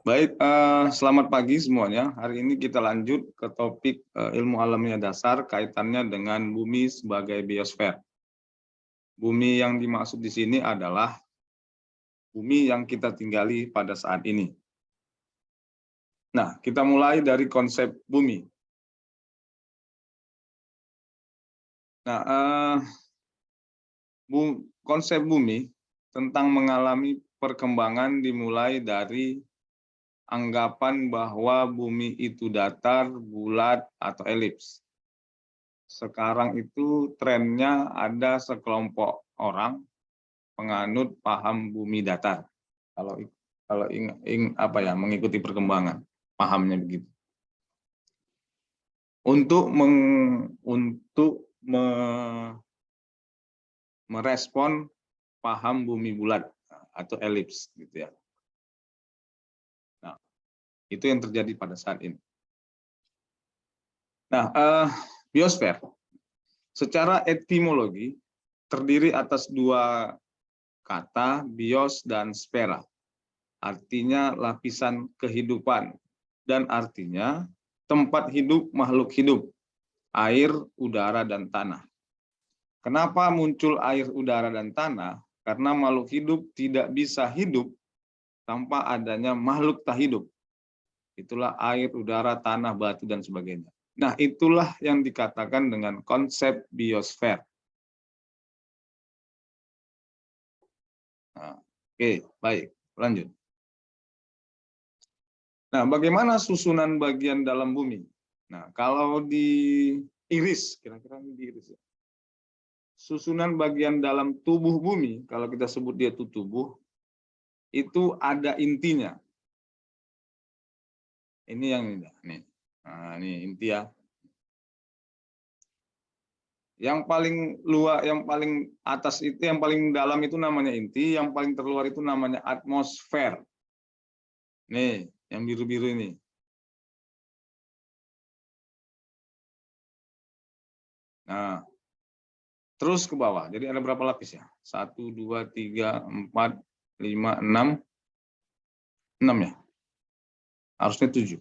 Baik, selamat pagi semuanya. Hari ini kita lanjut ke topik ilmu alamnya dasar kaitannya dengan bumi sebagai biosfer. Bumi yang dimaksud di sini adalah bumi yang kita tinggali pada saat ini. Nah, kita mulai dari konsep bumi. Nah, konsep bumi tentang mengalami perkembangan dimulai dari anggapan bahwa bumi itu datar, bulat, atau elips. Sekarang itu trennya ada sekelompok orang penganut paham bumi datar. Kalau kalau mengikuti perkembangan, pahamnya begitu. Untuk merespon paham bumi bulat atau elips gitu ya. Nah, itu yang terjadi pada saat ini. Nah, biosfer secara etimologi terdiri atas dua kata, bios dan sfera. Artinya lapisan kehidupan dan artinya tempat hidup makhluk hidup, air, udara, dan tanah. Kenapa muncul air, udara, dan tanah? Karena makhluk hidup tidak bisa hidup tanpa adanya makhluk tak hidup. Itulah air, udara, tanah, batu, dan sebagainya. Nah, itulah yang dikatakan dengan konsep biosfer. Nah, oke, baik, lanjut. Nah, bagaimana susunan bagian dalam bumi? Nah, kalau diiris, kira-kira ini diiris ya. Susunan bagian dalam tubuh bumi, kalau kita sebut dia itu tubuh, itu ada intinya. Ini yang ini. Nah, ini inti ya. Yang paling luar, yang paling atas itu, yang paling dalam itu namanya inti, yang paling terluar itu namanya atmosfer. Nih, yang biru-biru ini. Nah, terus ke bawah. Jadi ada berapa lapis ya? 1, 2, 3, 4, 5, 6. 6 ya? Harusnya 7.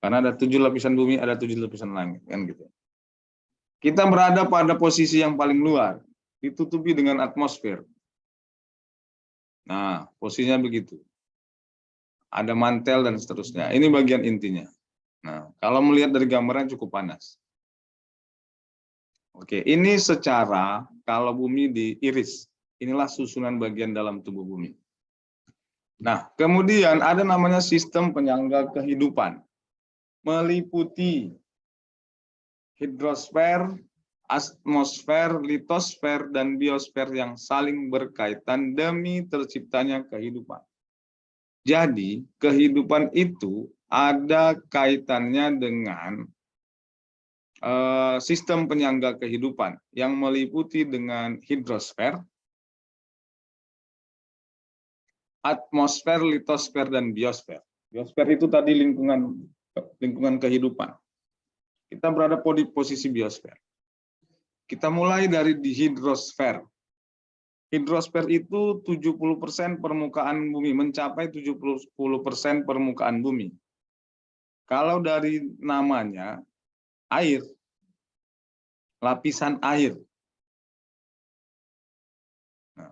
Karena ada 7 lapisan bumi, ada 7 lapisan langit. Kan gitu. Kita berada pada posisi yang paling luar, ditutupi dengan atmosfer. Nah, posisinya begitu. Ada mantel dan seterusnya. Ini bagian intinya. Nah, kalau melihat dari gambaran cukup panas. Oke, ini secara kalau bumi diiris. Inilah susunan bagian dalam tubuh bumi. Nah, kemudian ada namanya sistem penyangga kehidupan. Meliputi hidrosfer, atmosfer, litosfer, dan biosfer yang saling berkaitan demi terciptanya kehidupan. Jadi, kehidupan itu ada kaitannya dengan sistem penyangga kehidupan yang meliputi dengan hidrosfer, atmosfer, litosfer, dan biosfer. Biosfer itu tadi lingkungan kehidupan. Kita berada di posisi biosfer. Kita mulai dari di hidrosfer. Hidrosfer itu 70% permukaan bumi, mencapai 70% permukaan bumi. Kalau dari namanya, air, lapisan air. Nah,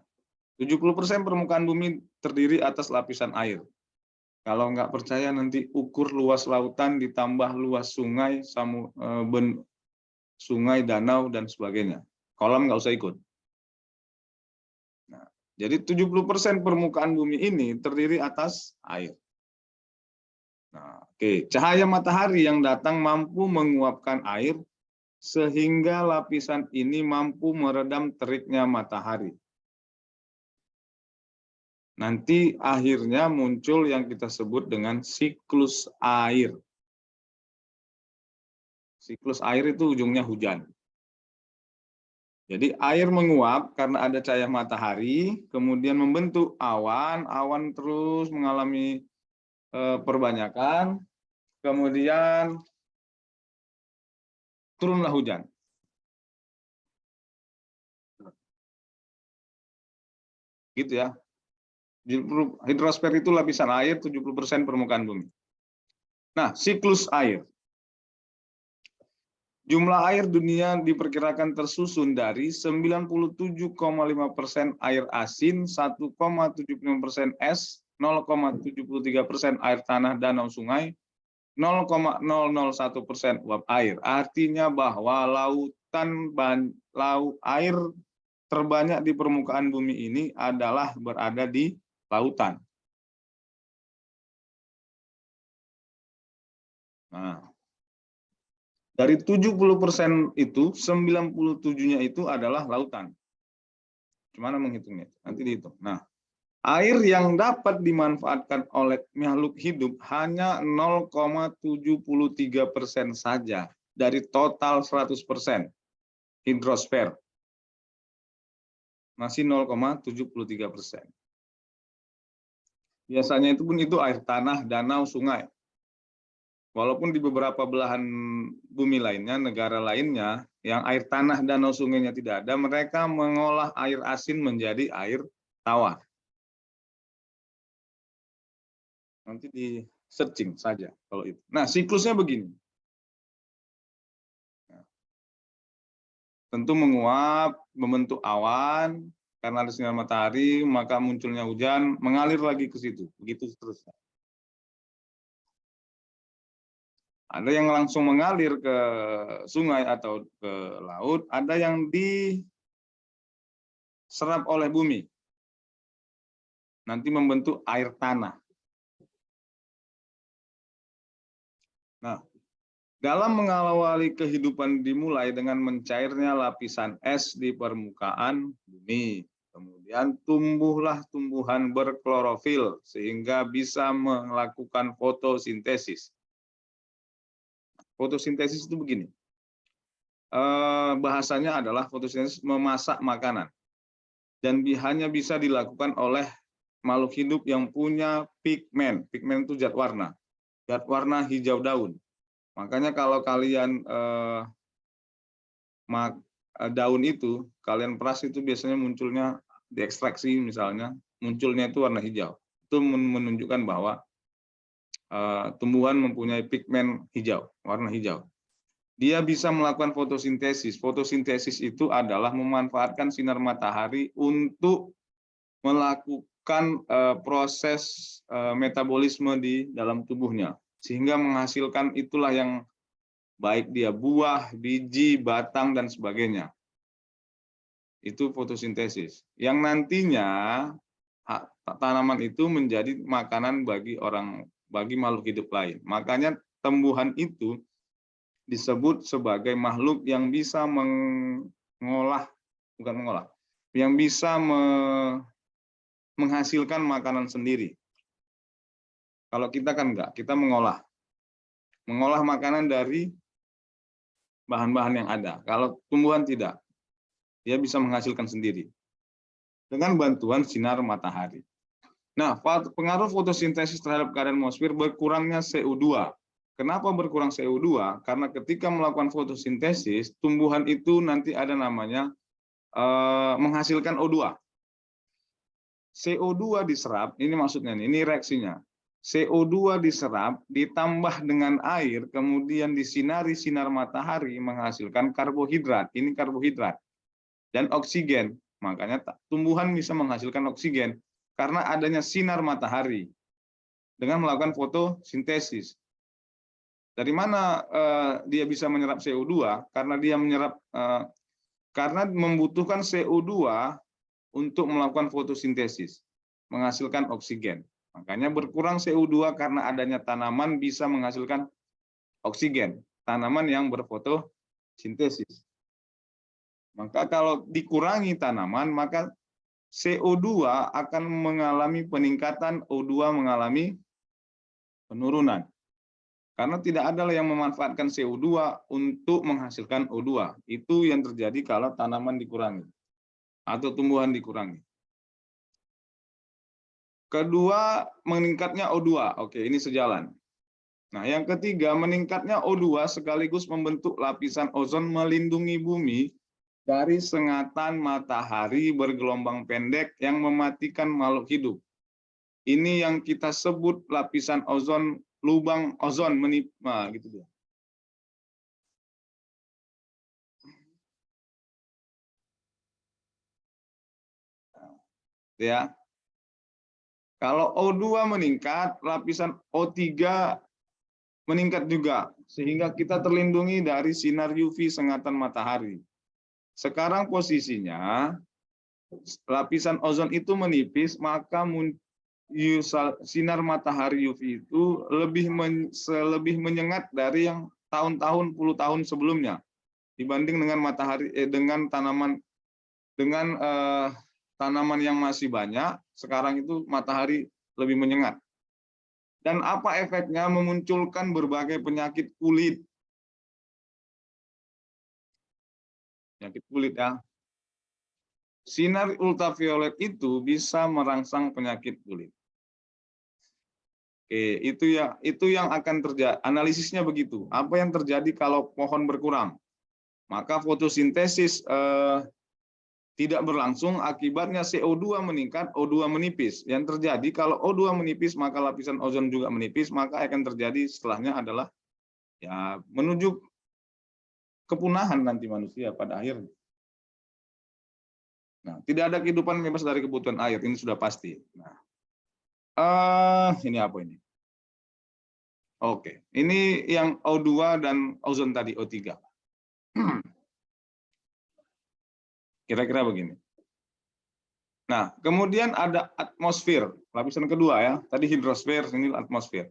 70% permukaan bumi terdiri atas lapisan air. Kalau nggak percaya nanti ukur luas lautan ditambah luas sungai, sungai, danau, dan sebagainya. Kolam nggak usah ikut. Nah, jadi 70% permukaan bumi ini terdiri atas air. Nah, oke. Cahaya matahari yang datang mampu menguapkan air sehingga lapisan ini mampu meredam teriknya matahari. Nanti akhirnya muncul yang kita sebut dengan siklus air. Siklus air itu ujungnya hujan. Jadi air menguap karena ada cahaya matahari, kemudian membentuk awan, awan terus mengalami perbanyakan, kemudian turunlah hujan. Gitu ya. Hidrosfer itu lapisan air 70% permukaan bumi. Nah, siklus air. Jumlah air dunia diperkirakan tersusun dari 97,5% air asin, 1,75% es, 0,73% air tanah danau sungai, 0,001% uap air. Artinya bahwa air terbanyak di permukaan bumi ini adalah berada di lautan. Nah, dari 70% itu, 97-nya itu adalah lautan. Gimana menghitungnya? Nanti dihitung. Nah, air yang dapat dimanfaatkan oleh makhluk hidup hanya 0,73% saja dari total 100% hidrosfer. Masih 0,73%. Biasanya itu pun itu air tanah, danau, sungai. Walaupun di beberapa belahan bumi lainnya, negara lainnya, yang air tanah, danau, sungainya tidak ada, mereka mengolah air asin menjadi air tawar. Nanti di searching saja kalau itu. Nah, siklusnya begini. Tentu menguap, membentuk awan, karena ada sinar matahari, maka munculnya hujan, mengalir lagi ke situ. Begitu seterusnya. Ada yang langsung mengalir ke sungai atau ke laut, ada yang diserap oleh bumi. Nanti membentuk air tanah. Nah, dalam mengawali kehidupan dimulai dengan mencairnya lapisan es di permukaan bumi. Kemudian tumbuhlah tumbuhan berklorofil sehingga bisa melakukan fotosintesis. Fotosintesis itu begini. Bahasanya adalah fotosintesis memasak makanan. Dan hanya bisa dilakukan oleh makhluk hidup yang punya pigmen. Pigmen itu zat warna. Zat warna hijau daun. Makanya kalau kalian daun itu, kalian peras itu biasanya munculnya diekstraksi misalnya, munculnya itu warna hijau. Itu menunjukkan bahwa tumbuhan mempunyai pigmen hijau, warna hijau. Dia bisa melakukan fotosintesis. Fotosintesis itu adalah memanfaatkan sinar matahari untuk melakukan proses metabolisme di dalam tubuhnya. Sehingga menghasilkan itulah yang baik dia buah, biji, batang, dan sebagainya. Itu fotosintesis. Yang nantinya tanaman itu menjadi makanan bagi makhluk hidup lain. Makanya tumbuhan itu disebut sebagai makhluk yang bisa yang bisa menghasilkan makanan sendiri. Kalau kita kan enggak, kita mengolah makanan dari bahan-bahan yang ada. Kalau tumbuhan tidak, dia bisa menghasilkan sendiri dengan bantuan sinar matahari. Nah, pengaruh fotosintesis terhadap keadaan atmosfer berkurangnya CO2. Kenapa berkurang CO2? Karena ketika melakukan fotosintesis, tumbuhan itu nanti ada namanya menghasilkan O2. CO2 diserap, ini maksudnya, ini reaksinya. CO2 diserap, ditambah dengan air, kemudian disinari sinar matahari, menghasilkan karbohidrat. Ini karbohidrat. Dan oksigen. Makanya tumbuhan bisa menghasilkan oksigen karena adanya sinar matahari dengan melakukan fotosintesis. Dari mana dia bisa menyerap CO2? Karena dia karena membutuhkan CO2 untuk melakukan fotosintesis, menghasilkan oksigen. Makanya berkurang CO2 karena adanya tanaman bisa menghasilkan oksigen, tanaman yang berfotosintesis. Maka kalau dikurangi tanaman, maka CO2 akan mengalami peningkatan, O2 mengalami penurunan. Karena tidak ada yang memanfaatkan CO2 untuk menghasilkan O2. Itu yang terjadi kalau tanaman dikurangi atau tumbuhan dikurangi. Kedua, meningkatnya O2. Oke, ini sejalan. Nah, yang ketiga, meningkatnya O2 sekaligus membentuk lapisan ozon melindungi bumi dari sengatan matahari bergelombang pendek yang mematikan makhluk hidup. Ini yang kita sebut lapisan ozon, lubang ozon menipis, nah, gitu dia. Ya. Kalau O2 meningkat, lapisan O3 meningkat juga, sehingga kita terlindungi dari sinar UV sengatan matahari. Sekarang posisinya, lapisan ozon itu menipis, maka sinar matahari UV itu lebih menyengat dari yang tahun-tahun, puluh tahun sebelumnya, dibanding dengan dengan tanaman yang masih banyak. Sekarang itu matahari lebih menyengat. Dan apa efeknya? Memunculkan berbagai penyakit kulit. Penyakit kulit ya. Sinar ultraviolet itu bisa merangsang penyakit kulit. Oke, itu yang akan terjadi. Analisisnya begitu. Apa yang terjadi kalau pohon berkurang? Maka fotosintesis tidak berlangsung, akibatnya CO2 meningkat, O2 menipis. Yang terjadi kalau O2 menipis, maka lapisan ozon juga menipis, maka akan terjadi setelahnya adalah ya menuju kepunahan nanti manusia pada akhirnya. Nah, tidak ada kehidupan bebas dari kebutuhan air, ini sudah pasti. Nah, ini apa ini? Oke, ini yang O2 dan ozon tadi, O3. Kira-kira begini. Nah, kemudian ada atmosfer, lapisan kedua ya. Tadi hidrosfer, ini atmosfer.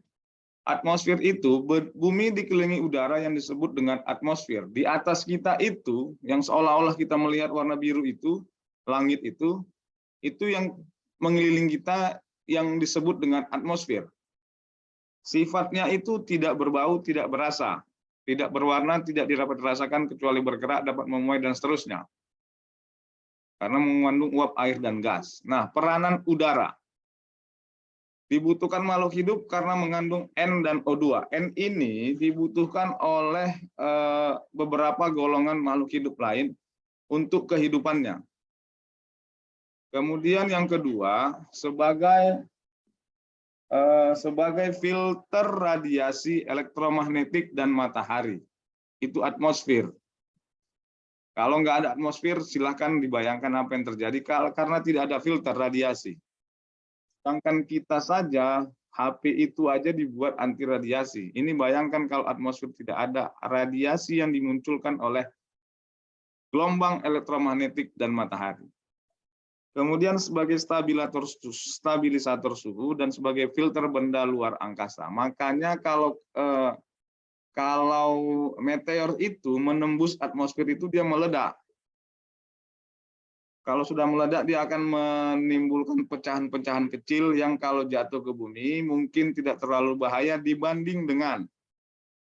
Atmosfer itu, bumi dikelilingi udara yang disebut dengan atmosfer. Di atas kita itu, yang seolah-olah kita melihat warna biru itu, langit itu yang mengelilingi kita yang disebut dengan atmosfer. Sifatnya itu tidak berbau, tidak berasa, tidak berwarna, tidak dapat dirasakan kecuali bergerak, dapat memuai, dan seterusnya. Karena mengandung uap air dan gas. Nah, peranan udara. Dibutuhkan makhluk hidup karena mengandung N dan O2. N ini dibutuhkan oleh beberapa golongan makhluk hidup lain untuk kehidupannya. Kemudian yang kedua, sebagai filter radiasi elektromagnetik dan matahari. Itu atmosfer. Kalau nggak ada atmosfer, silahkan dibayangkan apa yang terjadi karena tidak ada filter radiasi. Sedangkan kita saja, HP itu aja dibuat anti radiasi. Ini bayangkan kalau atmosfer tidak ada, radiasi yang dimunculkan oleh gelombang elektromagnetik dan matahari. Kemudian sebagai stabilisator suhu dan sebagai filter benda luar angkasa. Makanya kalau meteor itu menembus atmosfer itu dia meledak. Kalau sudah meledak dia akan menimbulkan pecahan-pecahan kecil yang kalau jatuh ke bumi mungkin tidak terlalu bahaya dibanding dengan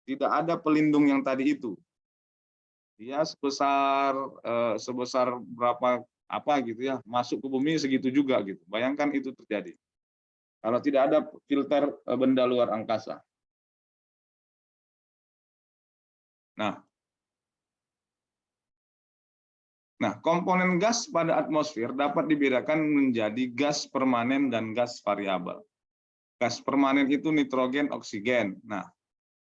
tidak ada pelindung yang tadi itu. Dia sebesar berapa apa gitu ya, masuk ke bumi segitu juga gitu. Bayangkan itu terjadi. Kalau tidak ada filter benda luar angkasa. Nah, komponen gas pada atmosfer dapat dibedakan menjadi gas permanen dan gas variabel. Gas permanen itu nitrogen, oksigen. Nah,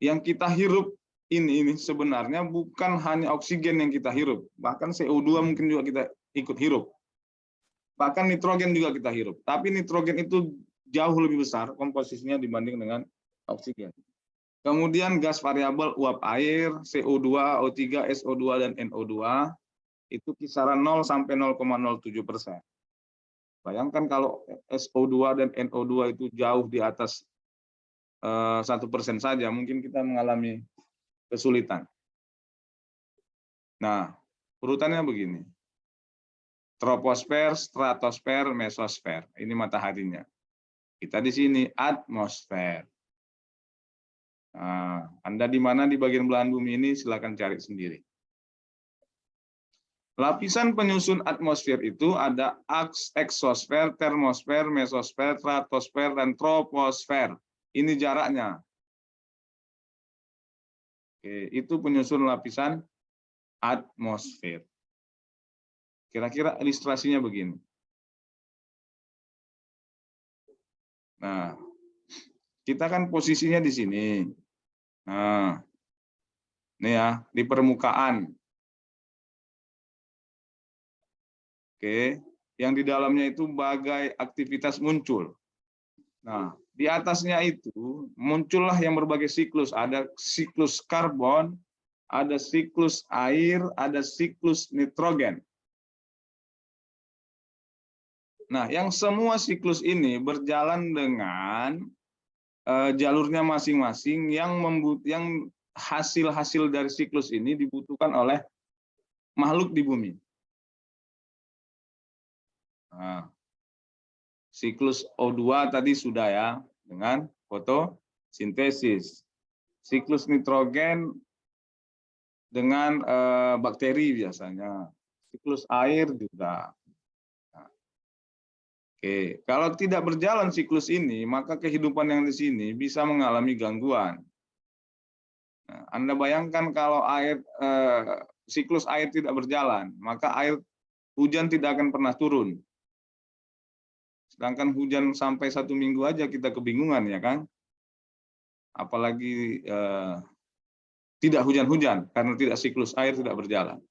yang kita hirup ini sebenarnya bukan hanya oksigen yang kita hirup, bahkan CO2 mungkin juga kita ikut hirup. Bahkan nitrogen juga kita hirup. Tapi nitrogen itu jauh lebih besar komposisinya dibanding dengan oksigen. Kemudian gas variabel uap air, CO2, O3, SO2, dan NO2 itu kisaran 0 sampai 0,07%. Bayangkan kalau SO2 dan NO2 itu jauh di atas 1% saja, mungkin kita mengalami kesulitan. Nah, urutannya begini. Troposfer, stratosfer, mesosfer. Ini mataharinya. Kita di sini atmosfer. Nah, Anda di mana di bagian belahan bumi ini silakan cari sendiri. Lapisan penyusun atmosfer itu ada eksosfer, termosfer, mesosfer, stratosfer, dan troposfer. Ini jaraknya. Oke, itu penyusun lapisan atmosfer. Kira-kira ilustrasinya begini. Nah, kita kan posisinya di sini. Nah, ini ya, di permukaan. Oke, yang di dalamnya itu bagai aktivitas muncul. Nah, di atasnya itu muncullah yang berbagai siklus. Ada siklus karbon, ada siklus air, ada siklus nitrogen. Nah, yang semua siklus ini berjalan dengan jalurnya masing-masing yang hasil-hasil dari siklus ini dibutuhkan oleh makhluk di bumi. Nah, siklus O2 tadi sudah ya, dengan fotosintesis. Siklus nitrogen dengan bakteri biasanya. Siklus air juga. Nah, oke, kalau tidak berjalan siklus ini, maka kehidupan yang di sini bisa mengalami gangguan. Nah, Anda bayangkan kalau siklus air tidak berjalan, maka hujan tidak akan pernah turun. Sedangkan hujan sampai 1 minggu aja kita kebingungan, ya kan? Apalagi tidak hujan-hujan karena tidak siklus air tidak berjalan.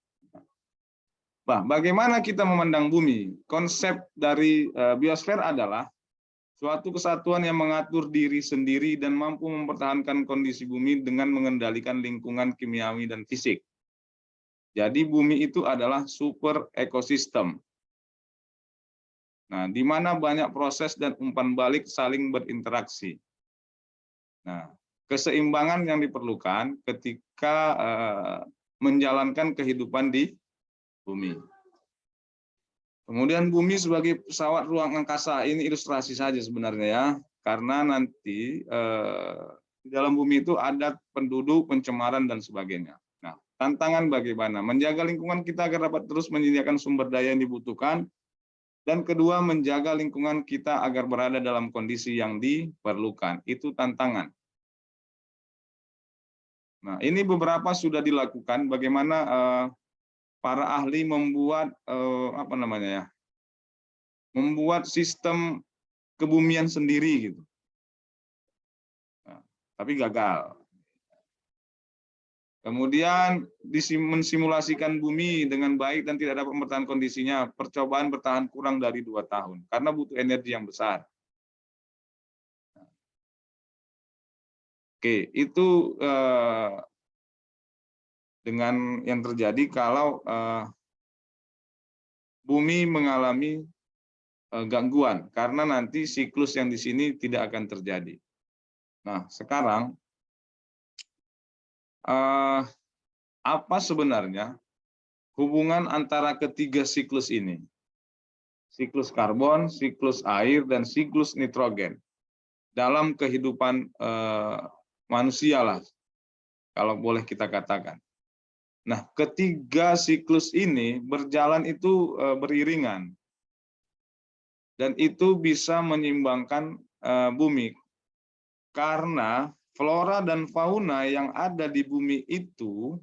Nah, bagaimana kita memandang bumi? Konsep dari biosfer adalah suatu kesatuan yang mengatur diri sendiri dan mampu mempertahankan kondisi bumi dengan mengendalikan lingkungan kimiawi dan fisik. Jadi bumi itu adalah super ekosistem. Nah, di mana banyak proses dan umpan balik saling berinteraksi. Nah, keseimbangan yang diperlukan ketika menjalankan kehidupan di bumi. Kemudian bumi sebagai pesawat ruang angkasa, ini ilustrasi saja sebenarnya ya, karena nanti di dalam bumi itu ada penduduk, pencemaran, dan sebagainya. Nah, tantangan bagaimana? Menjaga lingkungan kita agar dapat terus menyediakan sumber daya yang dibutuhkan, dan kedua, menjaga lingkungan kita agar berada dalam kondisi yang diperlukan. Itu tantangan. Nah, ini beberapa sudah dilakukan, bagaimana para ahli membuat membuat sistem kebumian sendiri gitu. Nah, tapi gagal. Kemudian mensimulasikan bumi dengan baik dan tidak dapat mempertahankan kondisinya. Percobaan bertahan kurang dari 2 tahun karena butuh energi yang besar. Oke, itu dengan yang terjadi kalau bumi mengalami gangguan karena nanti siklus yang di sini tidak akan terjadi. Nah, sekarang apa sebenarnya hubungan antara ketiga siklus ini? Siklus karbon, siklus air, dan siklus nitrogen dalam kehidupan manusia lah, kalau boleh kita katakan. Nah, ketiga siklus ini berjalan itu beriringan, dan itu bisa menyeimbangkan bumi, karena flora dan fauna yang ada di bumi itu,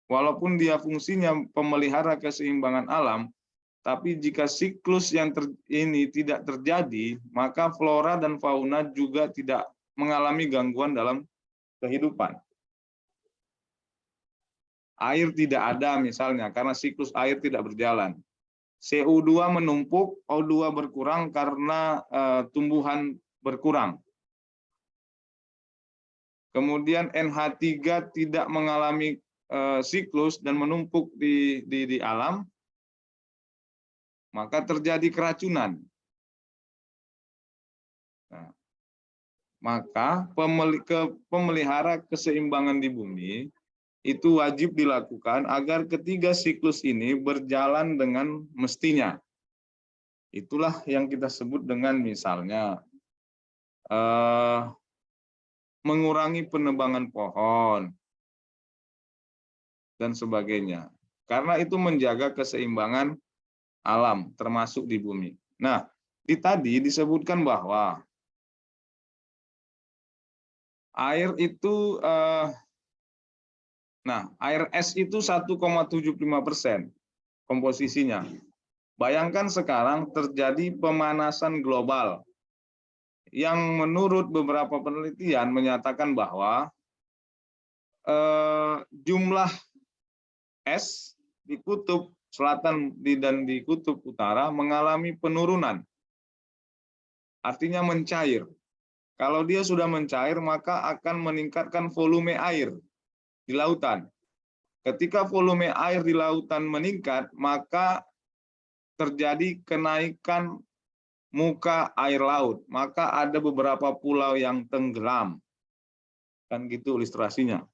walaupun dia fungsinya pemelihara keseimbangan alam, tapi jika siklus yang ini tidak terjadi, maka flora dan fauna juga tidak mengalami gangguan dalam kehidupan. Air tidak ada misalnya, karena siklus air tidak berjalan. CO2 menumpuk, O2 berkurang karena tumbuhan berkurang. Kemudian NH3 tidak mengalami siklus dan menumpuk di alam, maka terjadi keracunan. Nah, maka pemelihara keseimbangan di bumi itu wajib dilakukan agar ketiga siklus ini berjalan dengan mestinya. Itulah yang kita sebut dengan misalnya mengurangi penebangan pohon dan sebagainya. Karena itu menjaga keseimbangan alam termasuk di bumi. Nah, tadi disebutkan bahwa air itu air es itu 1,75% komposisinya. Bayangkan sekarang terjadi pemanasan global. yang menurut beberapa penelitian menyatakan bahwa jumlah es di kutub selatan dan di kutub utara mengalami penurunan, artinya mencair. Kalau dia sudah mencair, maka akan meningkatkan volume air di lautan. Ketika volume air di lautan meningkat, maka terjadi kenaikan muka air laut. Maka ada beberapa pulau yang tenggelam. Kan gitu ilustrasinya.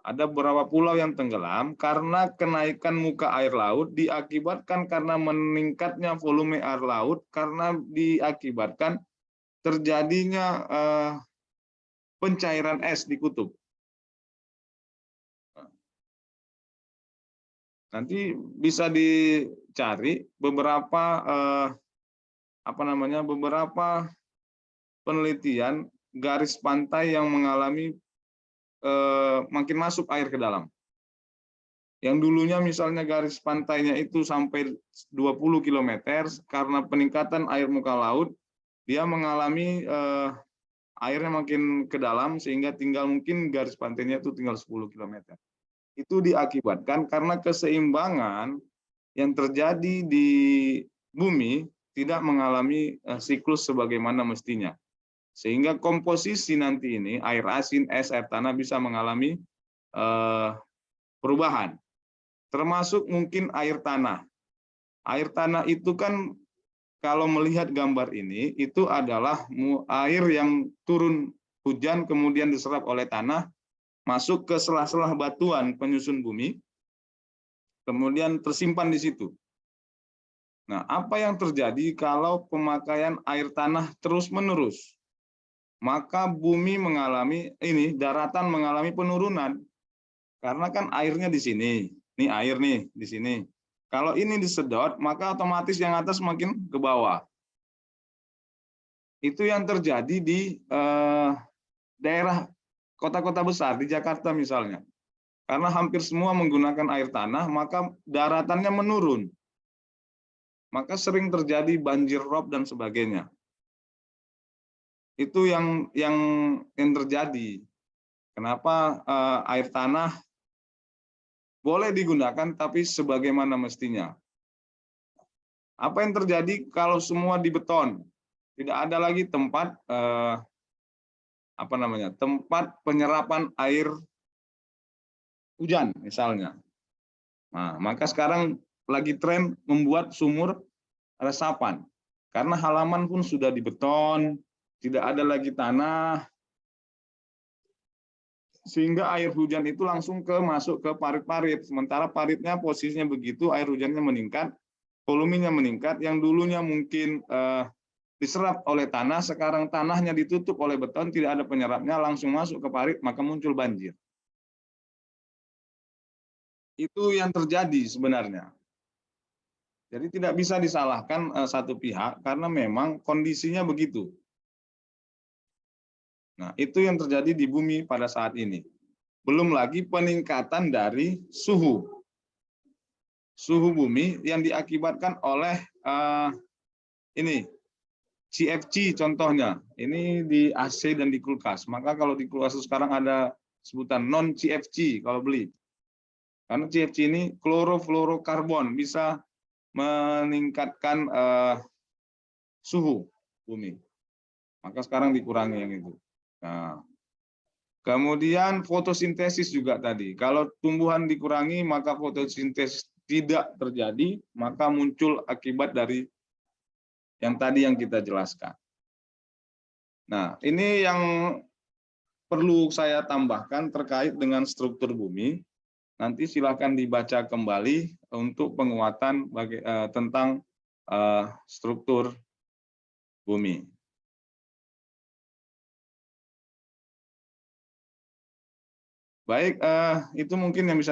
Ada beberapa pulau yang tenggelam karena kenaikan muka air laut diakibatkan karena meningkatnya volume air laut, karena diakibatkan terjadinya pencairan es di kutub. Nanti bisa dicari beberapa beberapa penelitian garis pantai yang mengalami makin masuk air ke dalam. Yang dulunya misalnya garis pantainya itu sampai 20 km, karena peningkatan air muka laut, dia mengalami airnya makin ke dalam sehingga tinggal mungkin garis pantainya itu tinggal 10 km. Itu diakibatkan karena keseimbangan yang terjadi di bumi tidak mengalami siklus sebagaimana mestinya. Sehingga komposisi nanti ini, air asin, es, air tanah bisa mengalami perubahan. Termasuk mungkin air tanah. Air tanah itu kan kalau melihat gambar ini, itu adalah air yang turun hujan kemudian diserap oleh tanah, masuk ke sela-sela batuan penyusun bumi, kemudian tersimpan di situ. Nah, apa yang terjadi kalau pemakaian air tanah terus-menerus? Maka bumi mengalami daratan mengalami penurunan. Karena kan airnya di sini. Ini air nih di sini. Kalau ini disedot, maka otomatis yang atas makin ke bawah. Itu yang terjadi di daerah kota-kota besar, di Jakarta misalnya. Karena hampir semua menggunakan air tanah, maka daratannya menurun. Maka sering terjadi banjir rob dan sebagainya. Itu yang terjadi. Kenapa air tanah boleh digunakan tapi sebagaimana mestinya. Apa yang terjadi kalau semua di beton? Tidak ada lagi tempat tempat penyerapan air hujan misalnya. Nah, maka sekarang lagi tren membuat sumur resapan. Karena halaman pun sudah di beton, tidak ada lagi tanah, sehingga air hujan itu langsung masuk ke parit-parit. Sementara paritnya posisinya begitu, air hujannya meningkat, volumenya meningkat, yang dulunya mungkin diserap oleh tanah, sekarang tanahnya ditutup oleh beton, tidak ada penyerapnya, langsung masuk ke parit, maka muncul banjir. Itu yang terjadi sebenarnya. Jadi tidak bisa disalahkan satu pihak, karena memang kondisinya begitu. Nah, itu yang terjadi di bumi pada saat ini. Belum lagi peningkatan dari suhu bumi yang diakibatkan oleh CFC contohnya. Ini di AC dan di kulkas. Maka kalau di kulkas sekarang ada sebutan non CFC kalau beli. Karena CFC ini klorofluorokarbon, bisa meningkatkan suhu bumi. Maka sekarang dikurangi yang itu. Nah, kemudian fotosintesis juga tadi. Kalau tumbuhan dikurangi, maka fotosintesis tidak terjadi, maka muncul akibat dari yang tadi yang kita jelaskan. Nah, ini yang perlu saya tambahkan terkait dengan struktur bumi. Nanti silakan dibaca kembali untuk penguatan tentang struktur bumi. Baik, itu mungkin yang bisa